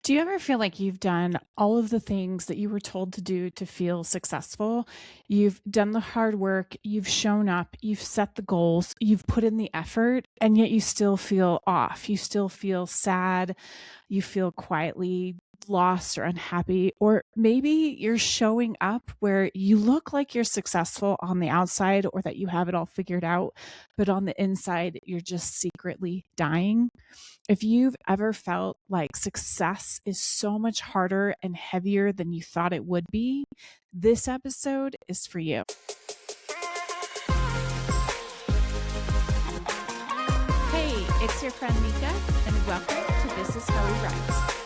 Do you ever feel like you've done all of the things that you were told to do to feel successful? You've done the hard work, you've shown up, you've set the goals, you've put in the effort, and yet you still feel off. You still feel sad. You feel quietly lost or unhappy. Or maybe you're showing up where you look like you're successful on the outside or that you have it all figured out, but on the inside, you're just secretly dying. If you've ever felt like success is so much harder and heavier than you thought it would be, this episode is for you. Hey, it's your friend Nika, and welcome to This Is How We Rise.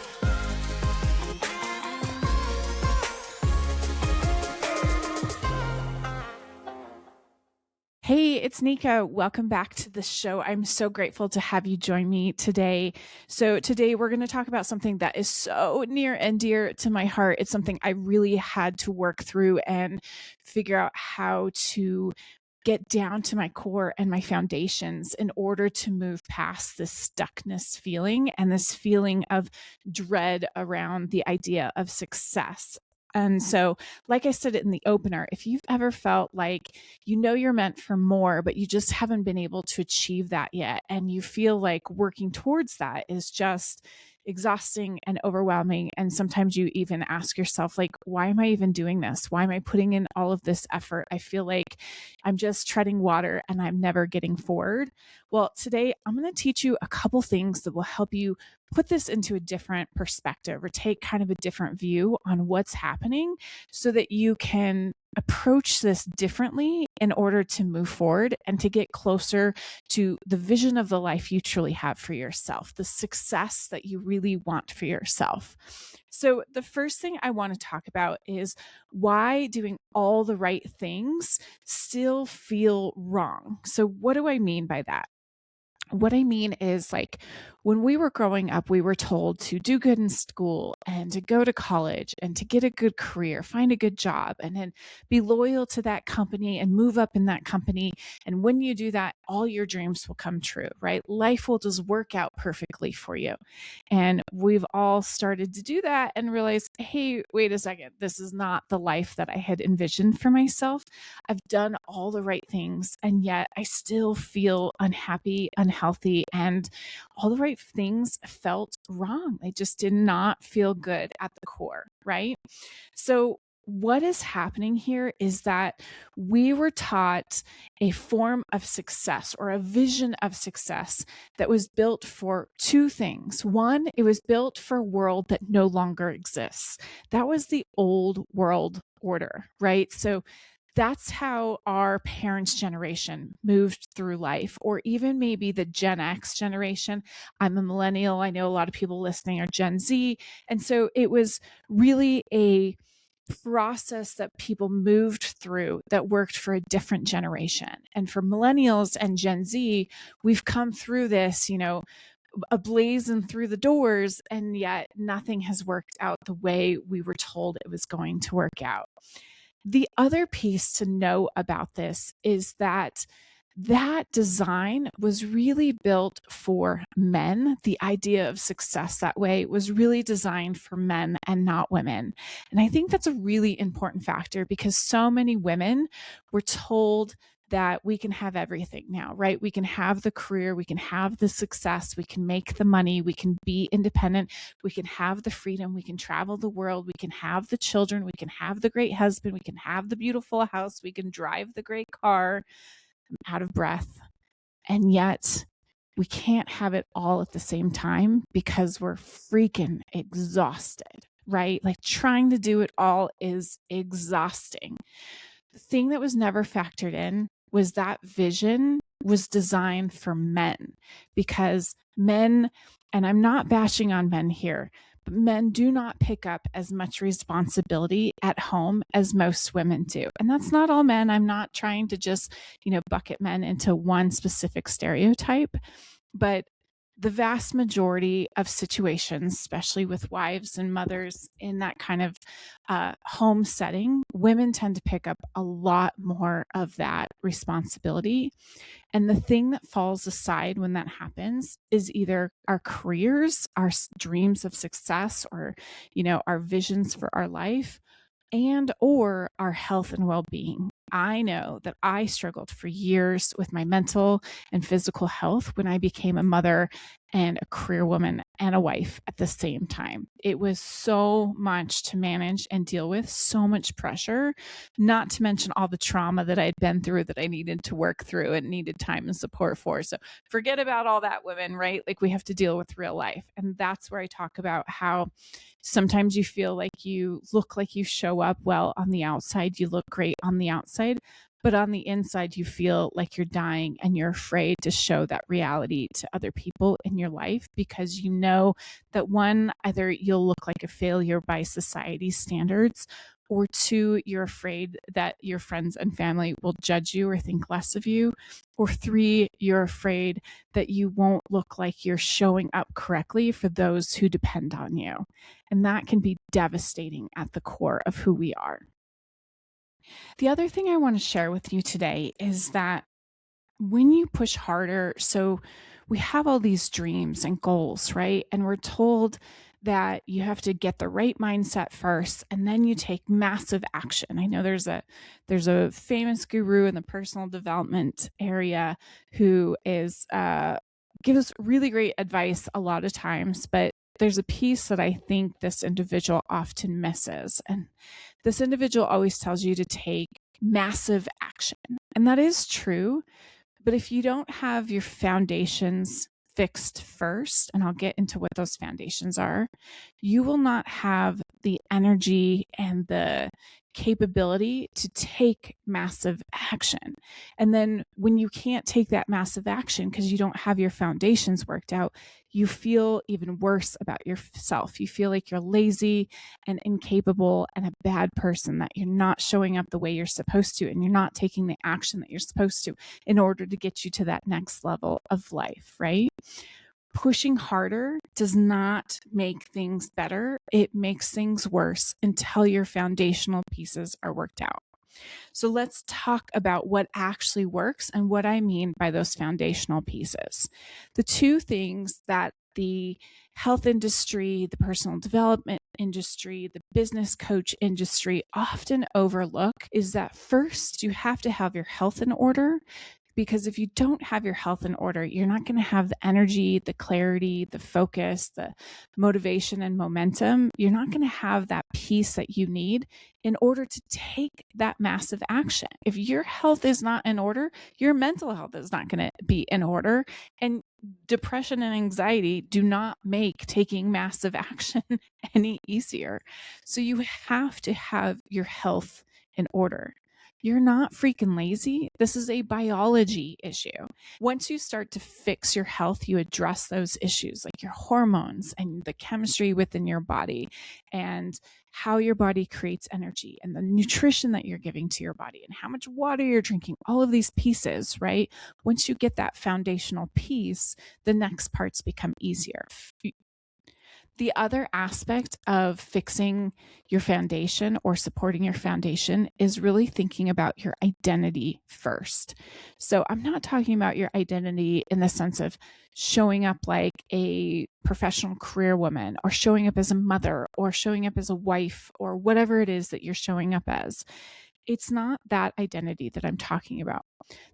Hey, it's Nika. Welcome back to the show. I'm so grateful to have you join me today. So today we're going to talk about something that is so near and dear to my heart. It's something I really had to work through and figure out how to get down to my core and my foundations in order to move past this stuckness feeling and this feeling of dread around the idea of success. And so, like I said in the opener, if you've ever felt like you know you're meant for more, but you just haven't been able to achieve that yet, and you feel like working towards that is just exhausting and overwhelming, and sometimes you even ask yourself, like, why am I even doing this? Why am I putting in all of this effort? I feel like I'm just treading water and I'm never getting forward. Well, today I'm going to teach you a couple things that will help you put this into a different perspective or take kind of a different view on what's happening so that you can approach this differently in order to move forward and to get closer to the vision of the life you truly have for yourself, the success that you really want for yourself. So the first thing I want to talk about is why doing all the right things still feel wrong. So what do I mean by that? What I mean is, like, when we were growing up, we were told to do good in school and to go to college and to get a good career, find a good job, and then be loyal to that company and move up in that company. And when you do that, all your dreams will come true, right? Life will just work out perfectly for you. And we've all started to do that and realize, hey, wait a second, this is not the life that I had envisioned for myself. I've done all the right things, and yet I still feel unhappy, unhealthy, and all the right things felt wrong. They just did not feel good at the core, right? So what is happening here is that we were taught a form of success or a vision of success that was built for two things. One, it was built for a world that no longer exists. That was the old world order, right? So that's how our parents' generation moved through life, or even maybe the Gen X generation. I'm a millennial. I know a lot of people listening are Gen Z. And so it was really a process that people moved through that worked for a different generation. And for millennials and Gen Z, we've come through this, ablazing through the doors, and yet nothing has worked out the way we were told it was going to work out. The other piece to know about this is that design was really built for men. The idea of success that way was really designed for men and not women. And I think that's a really important factor because so many women were told that we can have everything now, right? We can have the career, we can have the success, we can make the money, we can be independent, we can have the freedom, we can travel the world, we can have the children, we can have the great husband, we can have the beautiful house, we can drive the great car. I'm out of breath. And yet we can't have it all at the same time because we're freaking exhausted, right? Like trying to do it all is exhausting. The thing that was never factored in was that vision was designed for men, because men, and I'm not bashing on men here, but men do not pick up as much responsibility at home as most women do. And that's not all men. I'm not trying to just, bucket men into one specific stereotype, but the vast majority of situations, especially with wives and mothers in that kind of home setting, women tend to pick up a lot more of that responsibility. And the thing that falls aside when that happens is either our careers, our dreams of success, or, our visions for our life, and or our health and well-being. I know that I struggled for years with my mental and physical health when I became a mother and a career woman and a wife at the same time. It was so much to manage and deal with, so much pressure, not to mention all the trauma that I had been through that I needed to work through and needed time and support for. So forget about all that, women, right? Like, we have to deal with real life. And that's where I talk about how sometimes you feel like you look like you show up well on the outside, you look great on the outside, but on the inside, you feel like you're dying and you're afraid to show that reality to other people in your life because you know that one, either you'll look like a failure by society's standards, or two, you're afraid that your friends and family will judge you or think less of you, or three, you're afraid that you won't look like you're showing up correctly for those who depend on you. And that can be devastating at the core of who we are. The other thing I want to share with you today is that when you push harder, so we have all these dreams and goals, right? And we're told that you have to get the right mindset first and then you take massive action. I know there's a famous guru in the personal development area who is gives really great advice a lot of times, but there's a piece that I think this individual often misses. And this individual always tells you to take massive action. And that is true. But if you don't have your foundations fixed first, and I'll get into what those foundations are, you will not have the energy and the capability to take massive action. And then when you can't take that massive action because you don't have your foundations worked out, you feel even worse about yourself. You feel like you're lazy and incapable and a bad person, that you're not showing up the way you're supposed to, and you're not taking the action that you're supposed to in order to get you to that next level of life, right? Pushing harder does not make things better. It makes things worse until your foundational pieces are worked out. So let's talk about what actually works and what I mean by those foundational pieces. The two things that the health industry, the personal development industry, the business coach industry often overlook is that first, you have to have your health in order. Because if you don't have your health in order, you're not going to have the energy, the clarity, the focus, the motivation and momentum. You're not going to have that peace that you need in order to take that massive action. If your health is not in order, your mental health is not going to be in order. And depression and anxiety do not make taking massive action any easier. So you have to have your health in order. You're not freaking lazy. This is a biology issue. Once you start to fix your health, you address those issues like your hormones and the chemistry within your body and how your body creates energy and the nutrition that you're giving to your body and how much water you're drinking, all of these pieces, right? Once you get that foundational piece, the next parts become easier. The other aspect of fixing your foundation or supporting your foundation is really thinking about your identity first. So I'm not talking about your identity in the sense of showing up like a professional career woman or showing up as a mother or showing up as a wife or whatever it is that you're showing up as. It's not that identity that I'm talking about.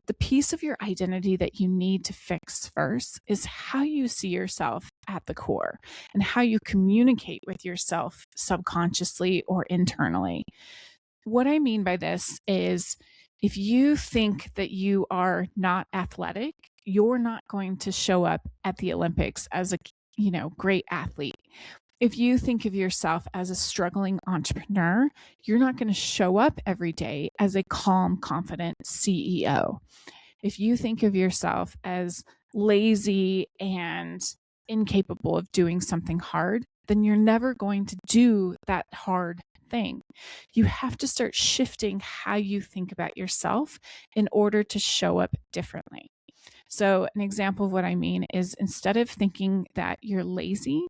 The piece of your identity that you need to fix first is how you see yourself at the core and how you communicate with yourself subconsciously or internally. What I mean by this is if you think that you are not athletic, you're not going to show up at the Olympics as a great athlete. If you think of yourself as a struggling entrepreneur, you're not going to show up every day as a calm, confident CEO. If you think of yourself as lazy and incapable of doing something hard, then you're never going to do that hard thing. You have to start shifting how you think about yourself in order to show up differently. So, an example of what I mean is instead of thinking that you're lazy,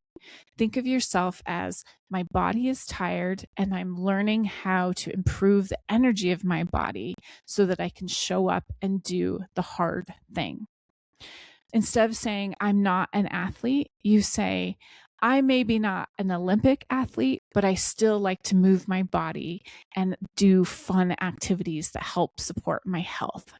think of yourself as my body is tired and I'm learning how to improve the energy of my body so that I can show up and do the hard thing. Instead of saying I'm not an athlete, you say, I may be not an Olympic athlete, but I still like to move my body and do fun activities that help support my health.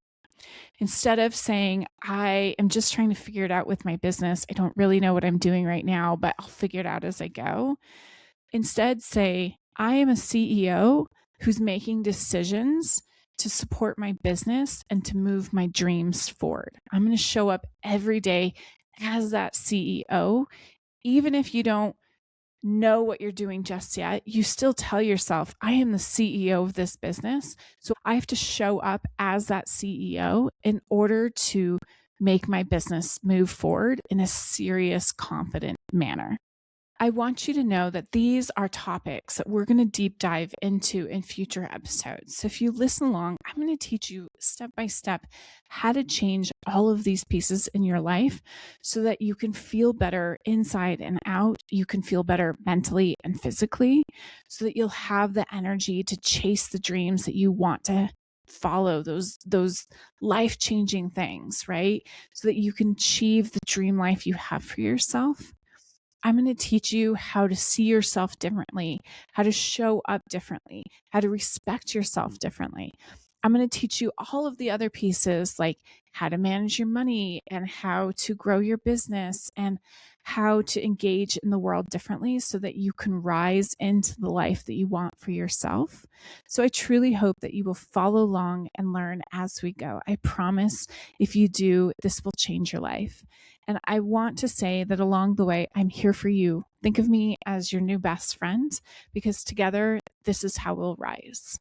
Instead of saying, I am just trying to figure it out with my business, I don't really know what I'm doing right now, but I'll figure it out as I go. Instead, say, I am a CEO who's making decisions to support my business and to move my dreams forward. I'm going to show up every day as that CEO, even if you don't know what you're doing just yet, you still tell yourself, I am the CEO of this business. So I have to show up as that CEO in order to make my business move forward in a serious, confident manner. I want you to know that these are topics that we're going to deep dive into in future episodes. So if you listen along, I'm going to teach you step by step how to change all of these pieces in your life so that you can feel better inside and out. You can feel better mentally and physically so that you'll have the energy to chase the dreams that you want to follow, those life-changing things, right? So that you can achieve the dream life you have for yourself. I'm going to teach you how to see yourself differently, how to show up differently, how to respect yourself differently. I'm going to teach you all of the other pieces like how to manage your money and how to grow your business and how to engage in the world differently so that you can rise into the life that you want for yourself. So I truly hope that you will follow along and learn as we go. I promise if you do, this will change your life. And I want to say that along the way, I'm here for you. Think of me as your new best friend because together, this is how we'll rise.